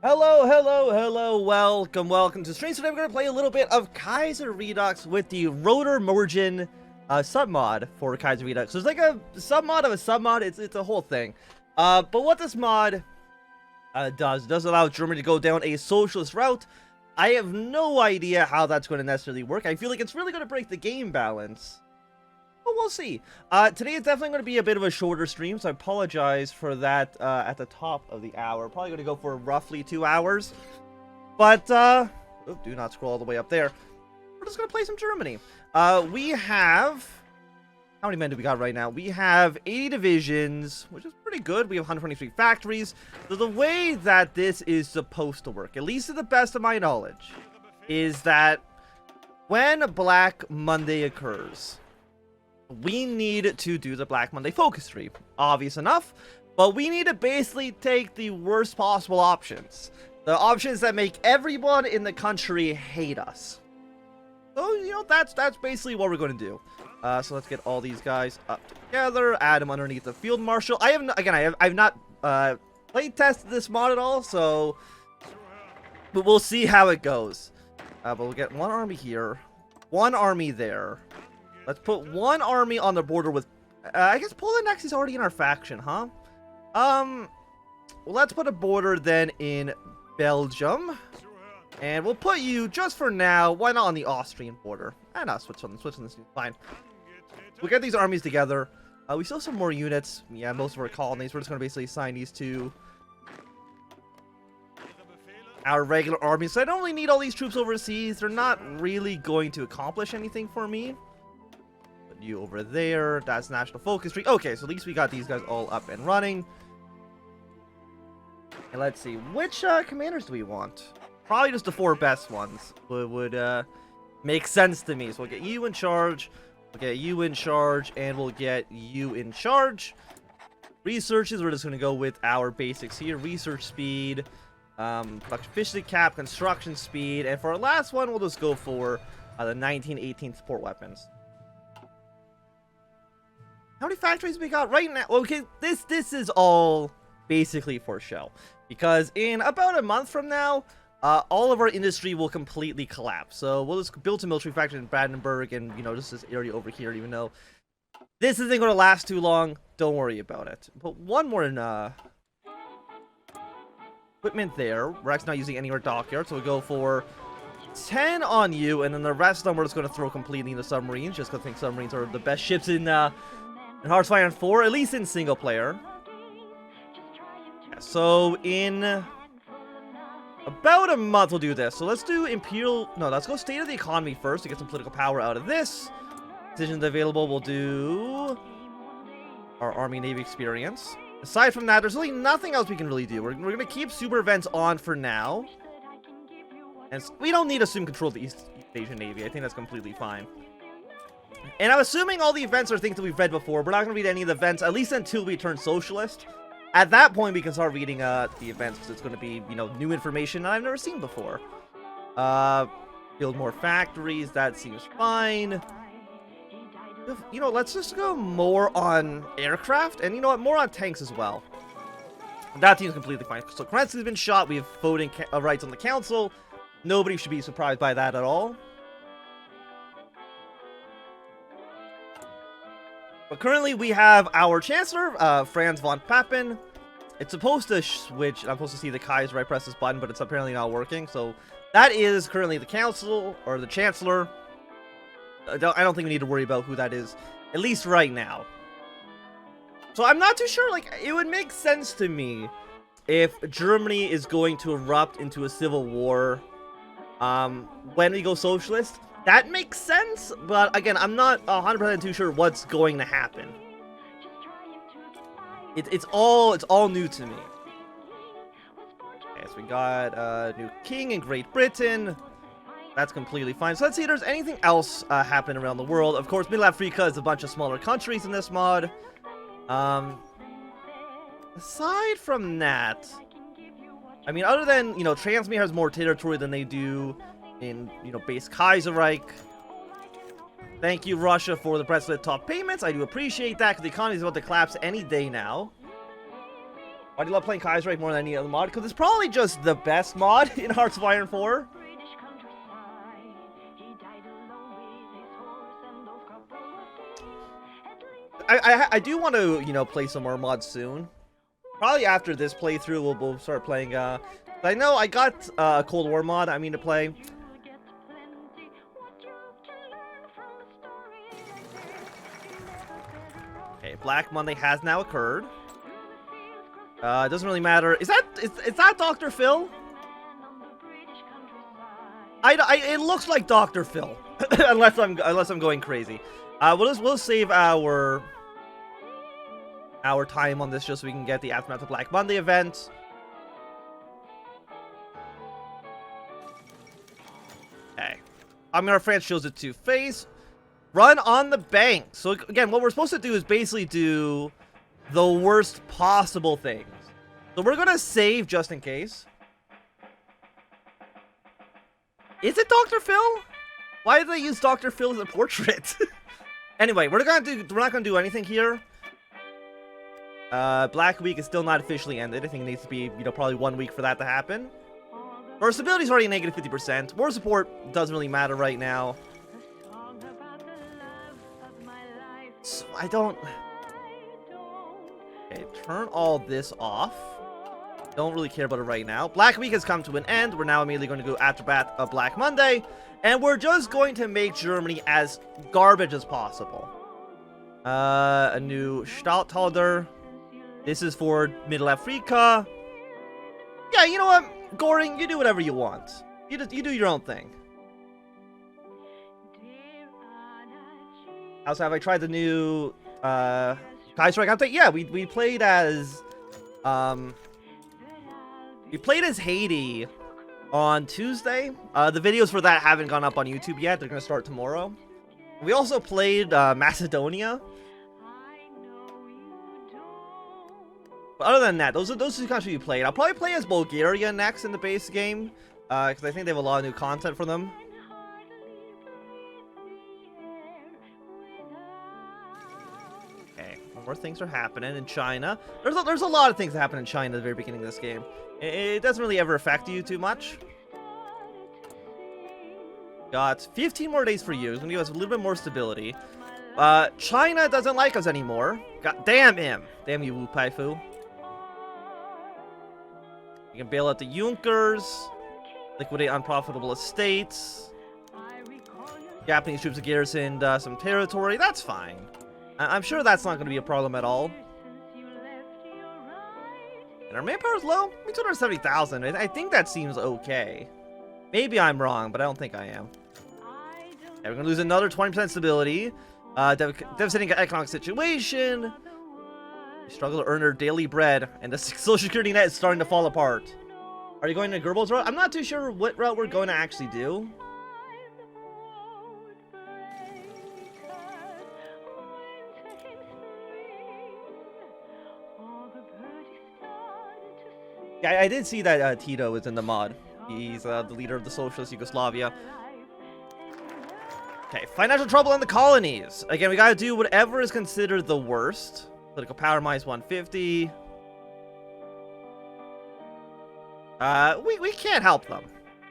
Hello, welcome to stream. Today we're going to play a little bit of Kaiserredux with the Rotor Mergen submod for Kaiserredux. So it's like a submod of a submod, it's a whole thing. But what this mod does allow Germany to go down a socialist route. I have no idea how that's going to necessarily work. I feel like it's really going to break the game balance. But we'll see. Today is definitely going to be a bit of a shorter stream, so I apologize for that at the top of the hour. Probably going to go for roughly 2 hours. But, do not scroll all the way up there. We're just going to play some Germany. We have... How many men do we got right now? We have 80 divisions, which is pretty good. We have 123 factories. So the way that this is supposed to work, at least to the best of my knowledge, is that when Black Monday occurs, we need to do the Black Monday focus tree. Obvious enough, but we need to basically take the worst possible options. The options that make everyone in the country hate us. So, you know, that's basically what we're going to do. So let's get all these guys up together, add them underneath the field marshal. I've not play tested this mod at all, so but we'll see how it goes. But we'll get one army here, one army there. Let's put one army on the border with, I guess Poland next is already in our faction, huh? Well, let's put a border then in Belgium. And we'll put you, just for now, why not on the Austrian border? And Switzerland is fine. We'll get these armies together. We still have some more units. Yeah, most of our colonies. We're just going to basically assign these to our regular armies. So I don't really need all these troops overseas. They're not really going to accomplish anything for me. You over there, that's national focus tree. Okay, so at least we got these guys all up and running. And let's see, which commanders do we want? Probably just the 4 best ones would make sense to me. So we'll get you in charge, we'll get you in charge, and we'll get you in charge. Researches, we're just going to go with our basics here. Research speed, production efficiency cap, construction speed, and for our last one, we'll just go for the 1918 support weapons. How many factories we got right now? Okay, this is all basically for show, because in about a month from now, all of our industry will completely collapse. So we'll just build a military factory in Brandenburg and, you know, just this area over here. Even though this isn't going to last too long, don't worry about it. Put one more in equipment there. We're actually not using any of our dockyards, so we'll go for 10 on you, and then the rest of them we're just going to throw completely into submarines, just because I think submarines are the best ships in Hearts of Iron 4, at least in single player. Yeah, so in about a month we'll do this. So let's do Imperial... No, let's go State of the Economy first to get some political power out of this. Decisions available, we'll do our Army Navy experience. Aside from that, there's really nothing else we can really do. We're going to keep super events on for now. And we don't need to assume control of the East Asian Navy. I think that's completely fine. And I'm assuming all the events are things that we've read before. We're not going to read any of the events, at least until we turn socialist. At that point, we can start reading the events, because it's going to be, you know, new information that I've never seen before. Build more factories, that seems fine. You know, let's just go more on aircraft, and you know what, more on tanks as well. That seems completely fine. So Kerensky's been shot, we have voting rights on the council. Nobody should be surprised by that at all. But currently we have our Chancellor, Franz von Papen. It's supposed to switch. I'm supposed to see the Kaiser. I press this button, but it's apparently not working. So that is currently the Council, or the Chancellor. I don't think we need to worry about who that is, at least right now. So I'm not too sure. Like, it would make sense to me if Germany is going to erupt into a civil war when we go socialist. That makes sense, but again, I'm not 100% too sure what's going to happen. It's all new to me. Okay, so we got a new king in Great Britain. That's completely fine. So let's see if there's anything else happening around the world. Of course, Middle Africa is a bunch of smaller countries in this mod. Aside from that, I mean, other than, you know, Transmere has more territory than they do in, you know, base Kaiserreich. Thank you, Russia, for the President top payments. I do appreciate that, because the economy is about to collapse any day now. Why do you love playing Kaiserreich more than any other mod? Because it's probably just the best mod in Hearts of Iron 4. I do want to, you know, play some more mods soon. Probably after this playthrough, we'll start playing, I know I got a Cold War mod I mean to play. Okay, Black Monday has now occurred. It doesn't really matter. Is that Dr. Phil? It looks like Dr. Phil, unless I'm going crazy. We'll save our time on this just so we can get the Aftermath of Black Monday event. Okay. Our France shows it to face. Run on the bank. So again, what we're supposed to do is basically do the worst possible things. So we're gonna save just in case. Is it Dr. Phil? Why did they use Dr. Phil as a portrait? Anyway, we're not gonna do anything here. Black Week is still not officially ended. I think it needs to be, you know, probably 1 week for that to happen. Our stability is already negative 50%. War support doesn't really matter right now. So I don't... Okay, turn all this off. Don't really care about it right now. Black Week has come to an end. We're now immediately going to go Aftermath of Black Monday. And we're just going to make Germany as garbage as possible. A new Statthalter. This is for Middle Africa. Yeah, you know what? Goring, you do whatever you want. You do your own thing. Also, have I tried the new Kaiserreich update? Yeah, we played as Haiti on Tuesday. The videos for that haven't gone up on YouTube yet. They're gonna start tomorrow. We also played Macedonia. But other than that, those are two countries we played. I'll probably play as Bulgaria next in the base game, because I think they have a lot of new content for them. Okay, more things are happening in China. There's a lot of things that happen in China at the very beginning of this game. It doesn't really ever affect you too much. Got 15 more days for you. It's gonna give us a little bit more stability. China doesn't like us anymore. God damn him. Damn you, Wu Paifu. You can bail out the Junkers, liquidate unprofitable estates. Japanese troops have garrisoned some territory. That's fine. I'm sure that's not going to be a problem at all. And our manpower is low. 270,000. I think that seems okay. Maybe I'm wrong, but I don't think I am. Okay, we're going to lose another 20% stability. Devastating economic situation. We struggle to earn our daily bread, and the social security net is starting to fall apart. Are you going to Goebbels' route? I'm not too sure what route we're going to actually do. Yeah, I did see that Tito is in the mod. He's the leader of the Socialist Yugoslavia. Okay, financial trouble in the colonies. Again, we gotta do whatever is considered the worst. Political power minus 150. We can't help them.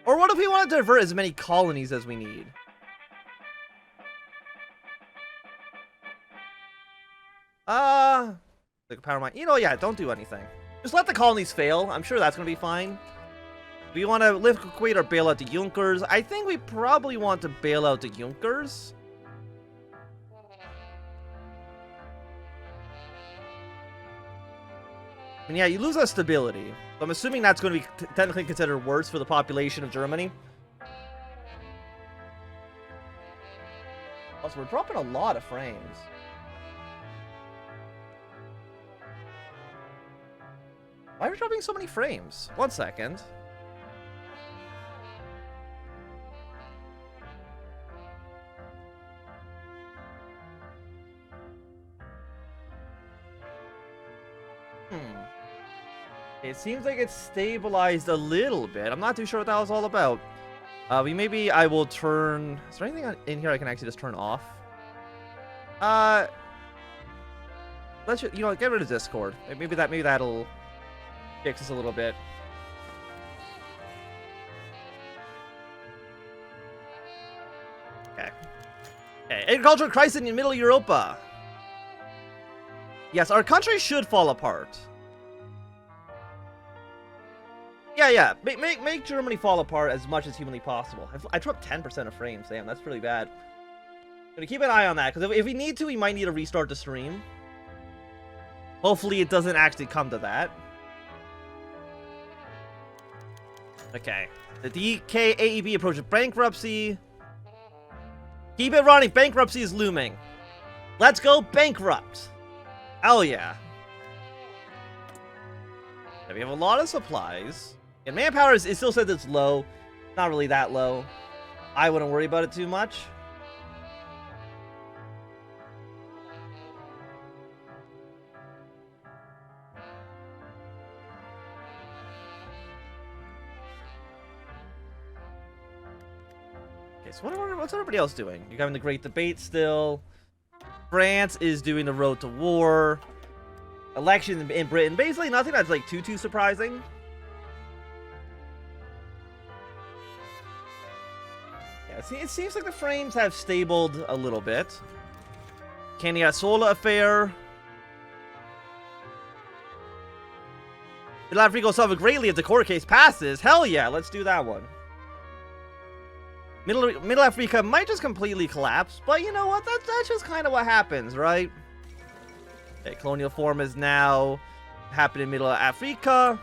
Or what if we want to divert as many colonies as we need? Political power minus... You know, yeah, don't do anything. Just let the colonies fail. I'm sure that's gonna be fine. We want to liquidate or bail out the Junkers. I think we probably want to bail out the Junkers. And yeah, you lose that stability. So I'm assuming that's going to be technically considered worse for the population of Germany. Also, we're dropping a lot of frames. Why are we dropping so many frames? 1 second. It seems like it's stabilized a little bit. I'm not too sure what that was all about. Maybe I will turn... Is there anything in here I can actually just turn off? Let's just, you know, get rid of Discord. Maybe that'll fix this a little bit. Okay. Okay. Agricultural crisis in Middle Europa. Yes, our country should fall apart. Yeah. Make Germany fall apart as much as humanly possible. I dropped 10% of frames. Damn, that's pretty bad. Gonna keep an eye on that, because if we need to, we might need to restart the stream. Hopefully it doesn't actually come to that. Okay. The DKAEB approaches bankruptcy. Keep it running. Bankruptcy is looming. Let's go bankrupt. Hell yeah. We have a lot of supplies. And manpower it still says it's low. Not really that low. I wouldn't worry about it too much. Okay, so what's everybody else doing? You're having the great debate still. France is doing the road to war. Elections in Britain. Basically nothing that's like too surprising. Yeah, it seems like the frames have stabled a little bit. Kenya Sola affair. Middle Africa will suffer greatly if the court case passes. Hell yeah, let's do that one. Middle Africa might just completely collapse, but you know what? That's just kind of what happens, right? Okay, colonial form is now happening in Middle Africa.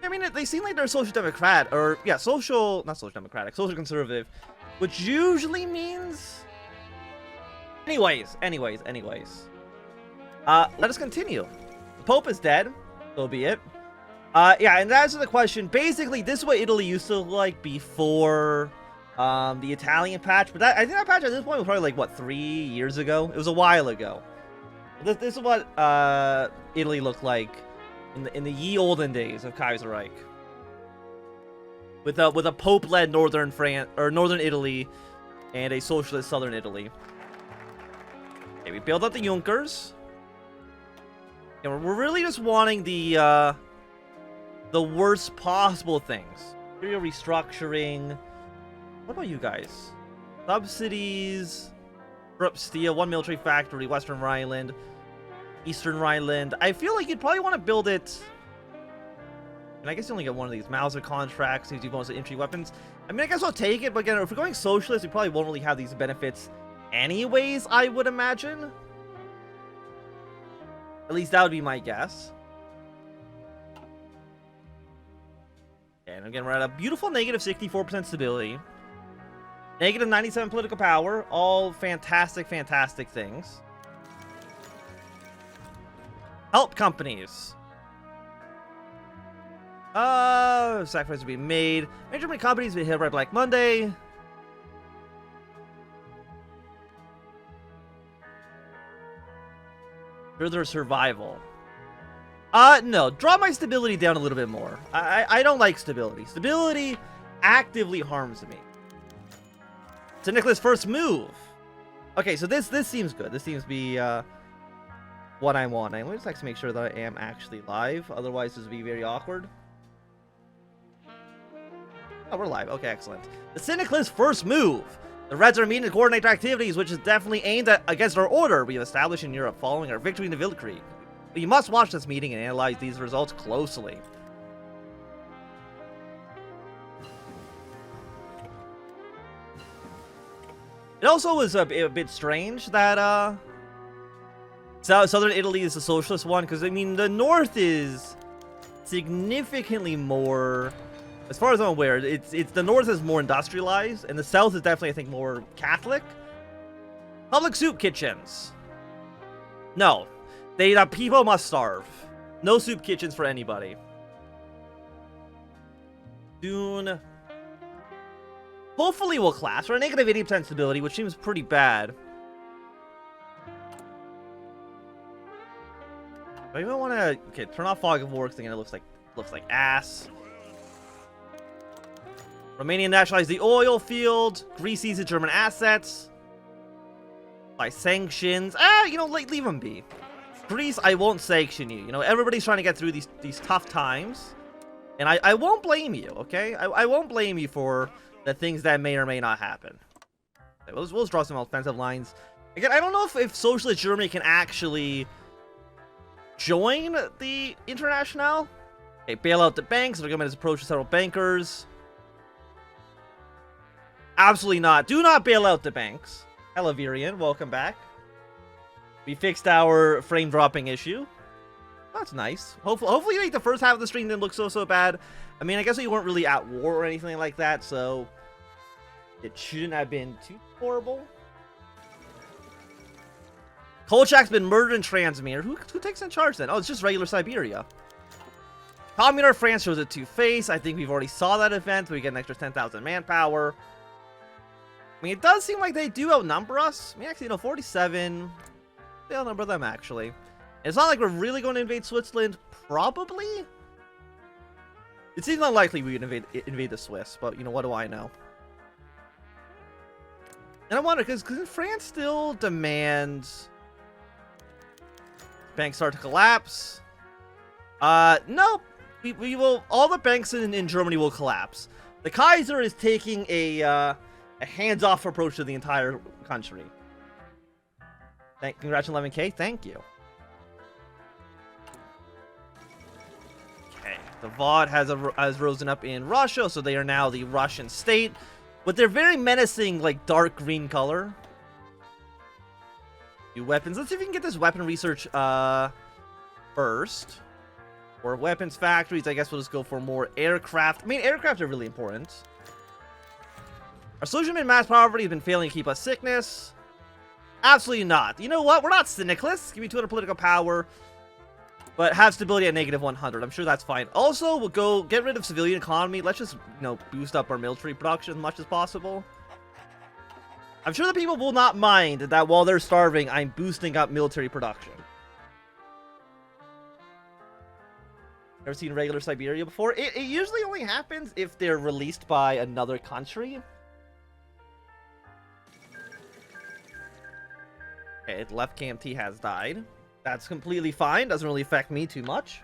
I mean, they seem like they're social democrat, or yeah, not social democratic, social conservative, which usually means. Anyways. Let us continue. The Pope is dead, so be it. Yeah, and to answer the question, basically, this is what Italy used to look like before the Italian patch. But I think that patch at this point was probably like, what, 3 years ago? It was a while ago. This is what Italy looked like in the ye olden days of Kaiserreich. With a Pope-led northern Italy and a socialist southern Italy. Okay, we build up the Junkers. And we're really just wanting the worst possible things. Imperial restructuring. What about you guys? Subsidies. Europe Steel, 1 military factory, Western Rhineland, Eastern Rhineland. I feel like you'd probably want to build it. And I guess you only get one of these. Mauser contracts, gives you bonus to infantry weapons. I mean, I guess I'll take it, but again, if we're going socialist, we probably won't really have these benefits anyways, I would imagine. At least that would be my guess. And again, we're at a beautiful negative 64% stability. Negative 97 political power. All fantastic things. Help companies. Sacrifices will be made. Major companies will be hit by Black Monday. Further survival. No. Drop my stability down a little bit more. I don't like stability. Stability actively harms me. So Nicholas' first move. Okay, so this seems good. This seems to be what I'm wanting. Let me just like to make sure that I am actually live. Otherwise, this would be very awkward. Oh, we're live. Okay, excellent. The Syndicalist's first move. The Reds are meeting to coordinate their activities, which is definitely aimed against our order we have established in Europe following our victory in the Weltkrieg. But you must watch this meeting and analyze these results closely. It also was a bit strange that Southern Italy is the socialist one, because I mean the North is significantly more, as far as I'm aware, it's the North is more industrialized, and the South is definitely, I think, more Catholic. Public soup kitchens. No, the people must starve. No soup kitchens for anybody. Soon. Hopefully we'll collapse. We're at negative 80% stability, which seems pretty bad. I even want to... Okay, turn off Fog of War, because again, it looks like ass. Romania nationalized the oil field. Greece seizes German assets. By sanctions. You know, leave them be. Greece, I won't sanction you. You know, everybody's trying to get through these tough times. And I won't blame you, okay? I won't blame you for the things that may or may not happen. Okay, we'll draw some offensive lines. Again, I don't know if Socialist Germany can actually join the International. Okay, bail out the banks. The government has approached several bankers. Absolutely not. Do not bail out the banks. Hello, Virian. Welcome back. We fixed our frame dropping issue. That's nice. Hopefully like the first half of the stream didn't look so bad. I mean, I guess we weren't really at war or anything like that, so it shouldn't have been too horrible. Kolchak's been murdered in Transmere. Who takes in charge then? Oh, it's just regular Siberia. Communist France shows a two-face. I think we've already saw that event. We get an extra 10,000 manpower. I mean, it does seem like they do outnumber us. I mean, actually, no, 47. They outnumber them, actually. It's not like we're really going to invade Switzerland. Probably. It seems unlikely we would invade the Swiss, but, you know, what do I know? And I wonder, because France still demands banks start to collapse. No. We will, all the banks in Germany will collapse. The Kaiser is taking a hands-off approach to the entire country. Congrats on 11K. Thank you. Okay. The VOD has risen up in Russia, so they are now the Russian state. With their very menacing, like, dark green color. New weapons. Let's see if we can get this weapon research first. Or weapons factories. I guess we'll just go for more aircraft. I mean, aircraft are really important. Our solution in mass poverty has been failing to keep us sickness. Absolutely not. You know what? We're not cynicalists. Give me 200 political power. But have stability at -100. I'm sure that's fine. Also, we'll go get rid of civilian economy. Let's just, you know, boost up our military production as much as possible. I'm sure the people will not mind that while they're starving, I'm boosting up military production. Ever seen regular Siberia before? It usually only happens if they're released by another country. Okay, left KMT has died. That's completely fine. Doesn't really affect me too much.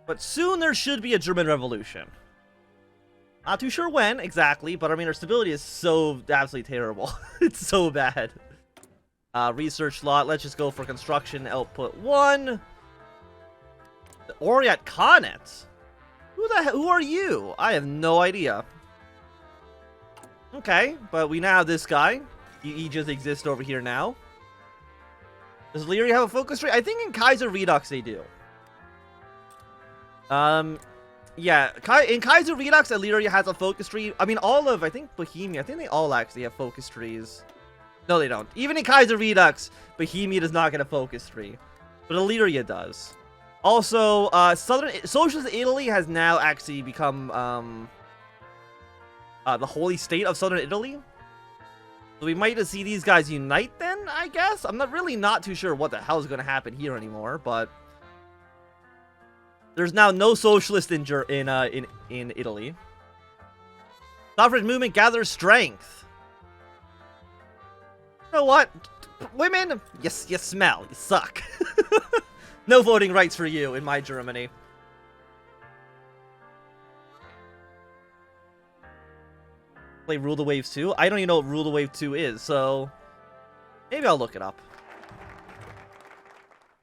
But soon there should be a German revolution. Not too sure when exactly, but I mean our stability is so absolutely terrible. It's so bad. Research slot. Let's just go for construction output 1. The Oriat Khanate. Who are you? I have no idea. Okay, but we now have this guy. He just exists over here now. Does Illyria have a focus rate? I think in Kaiserredux they do. Yeah, in Kaiserredux, Illyria has a focus tree. I mean, all of, I think, Bohemia, I think they all actually have focus trees. No, they don't. Even in Kaiserredux, Bohemia does not get a focus tree. But Illyria does. Also, Socialist Italy has now actually become, the holy state of Southern Italy. So we might just see these guys unite then, I guess? I'm not too sure what the hell is going to happen here anymore, but... There's now no socialist in Italy. Suffrage movement gathers strength. You know what? Women, you smell. You suck. No voting rights for you in my Germany. Play Rule the Waves 2? I don't even know what Rule the Wave 2 is, so... Maybe I'll look it up.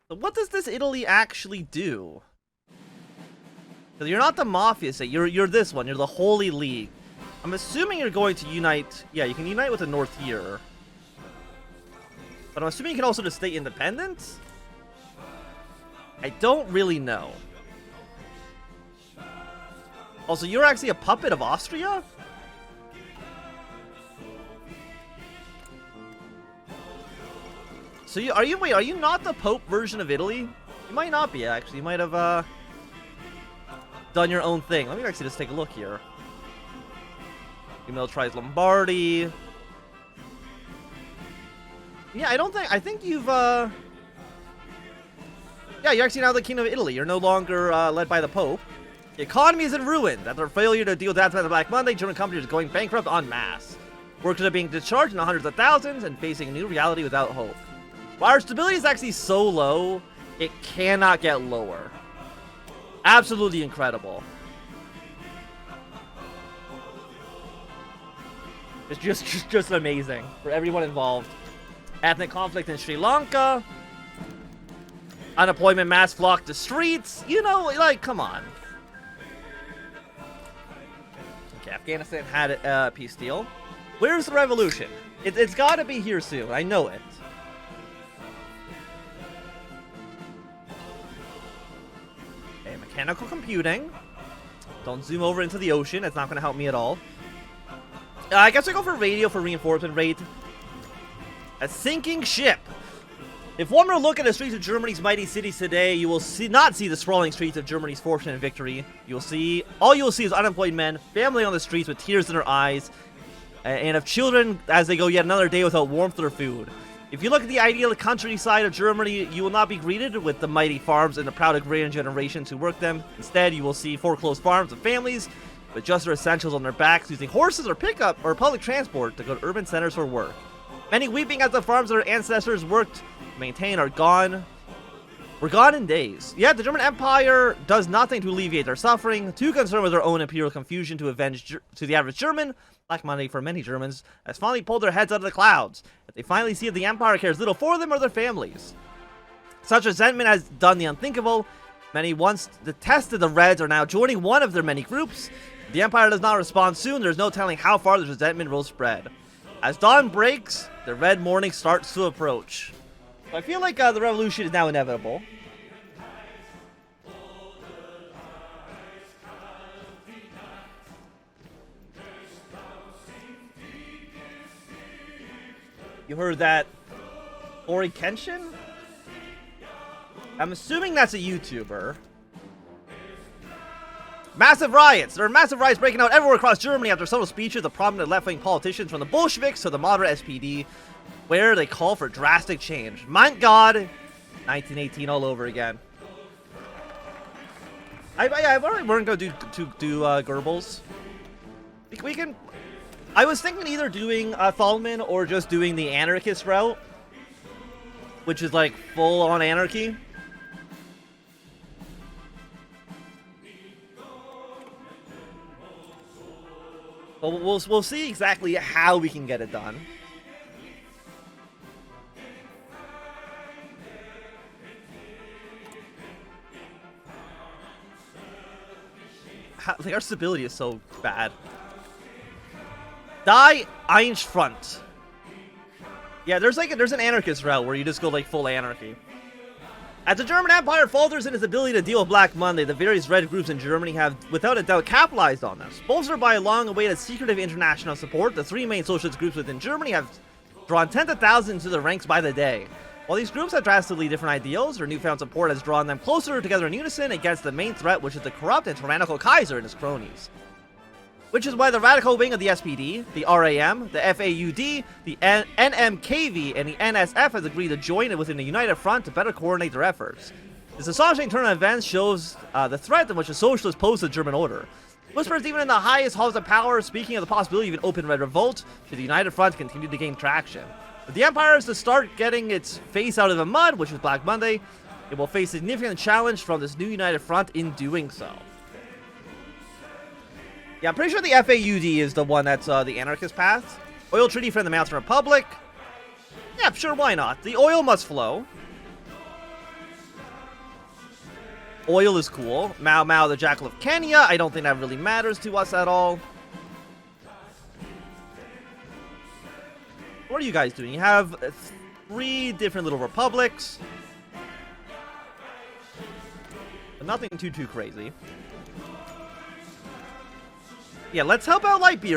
So what does this Italy actually do? So you're not the Mafia state, you're this one, you're the Holy League. I'm assuming you're going to unite... Yeah, you can unite with the North here. But I'm assuming you can also just stay independent? I don't really know. Also, you're actually a puppet of Austria? So are you not the Pope version of Italy? You might not be, actually. You might have, done your own thing. Let me actually just take a look here. You militarize Lombardy. Yeah, I think you've, yeah, you're actually now the King of Italy. You're no longer, led by the Pope. The economy is in ruin. After failure to deal with that by the Black Monday, German companies are going bankrupt en masse. Workers are being discharged in the hundreds of thousands and facing a new reality without hope. While our stability is actually so low, it cannot get lower. Absolutely incredible. It's just amazing for everyone involved. Ethnic conflict in Sri Lanka. Unemployment mass flock to streets. You know, like, come on. Okay, Afghanistan had a peace deal. Where's the revolution? It's got to be here soon. I know it. Okay, mechanical computing. Don't zoom over into the ocean. It's not going to help me at all. I guess I go for radio for reinforcement rate. A sinking ship. If one were to look at the streets of Germany's mighty cities today, you will not see the sprawling streets of Germany's fortunate victory. All you will see is unemployed men, family on the streets with tears in their eyes, and of children as they go yet another day without warmth or food. If you look at the ideal countryside of Germany, you will not be greeted with the mighty farms and the proud agrarian generations who work them. Instead, you will see foreclosed farms of families with just their essentials on their backs, using horses or pickup or public transport to go to urban centers for work. Many weeping as the farms their ancestors worked to maintain are gone. We're gone in days. Yet the German Empire does nothing to alleviate their suffering, too concerned with their own imperial confusion to avenge to the average German. Black Monday for many Germans has finally pulled their heads out of the clouds, as they finally see that the Empire cares little for them or their families. Such resentment has done the unthinkable. Many once detested the Reds are now joining one of their many groups. If the Empire does not respond soon, there's no telling how far this resentment will spread. As dawn breaks, the red morning starts to approach. So I feel like the revolution is now inevitable. You heard that? Ori Kenshin? I'm assuming that's a YouTuber. Massive riots! There are massive riots breaking out everywhere across Germany after several speeches of prominent left-wing politicians from the Bolsheviks to the moderate SPD, where they call for drastic change. Mein God! 1918 all over again. I weren't going to do Goebbels. We can... I was thinking either doing Thalman or just doing the anarchist route, which is like full-on anarchy. But we'll see exactly how we can get it done. Like, our stability is so bad. Die Einfront. Yeah, there's an anarchist route where you just go like full anarchy. As the German Empire falters in its ability to deal with Black Monday, the various red groups in Germany have, without a doubt, capitalized on this. Bolstered by long-awaited secretive international support, the three main socialist groups within Germany have drawn tens of thousands into their ranks by the day. While these groups have drastically different ideals, their newfound support has drawn them closer together in unison against the main threat, which is the corrupt and tyrannical Kaiser and his cronies. Which is why the radical wing of the SPD, the RAM, the FAUD, the NMKV, and the NSF has agreed to join within a united front to better coordinate their efforts. This astonishing turn of events shows the threat in which the socialists pose to the German order. Whispers even in the highest halls of power speaking of the possibility of an open red revolt should the united front continue to gain traction. If the Empire is to start getting its face out of the mud, which is Black Monday, it will face significant challenge from this new united front in doing so. Yeah, I'm pretty sure the FAUD is the one that's the anarchist path. Oil treaty for the Mountain Republic. Yeah, sure, why not? The oil must flow. Oil is cool. Mau Mau, the Jackal of Kenya. I don't think that really matters to us at all. What are you guys doing? You have 3 different little republics. But nothing too crazy. Yeah, let's help out Lightbeard.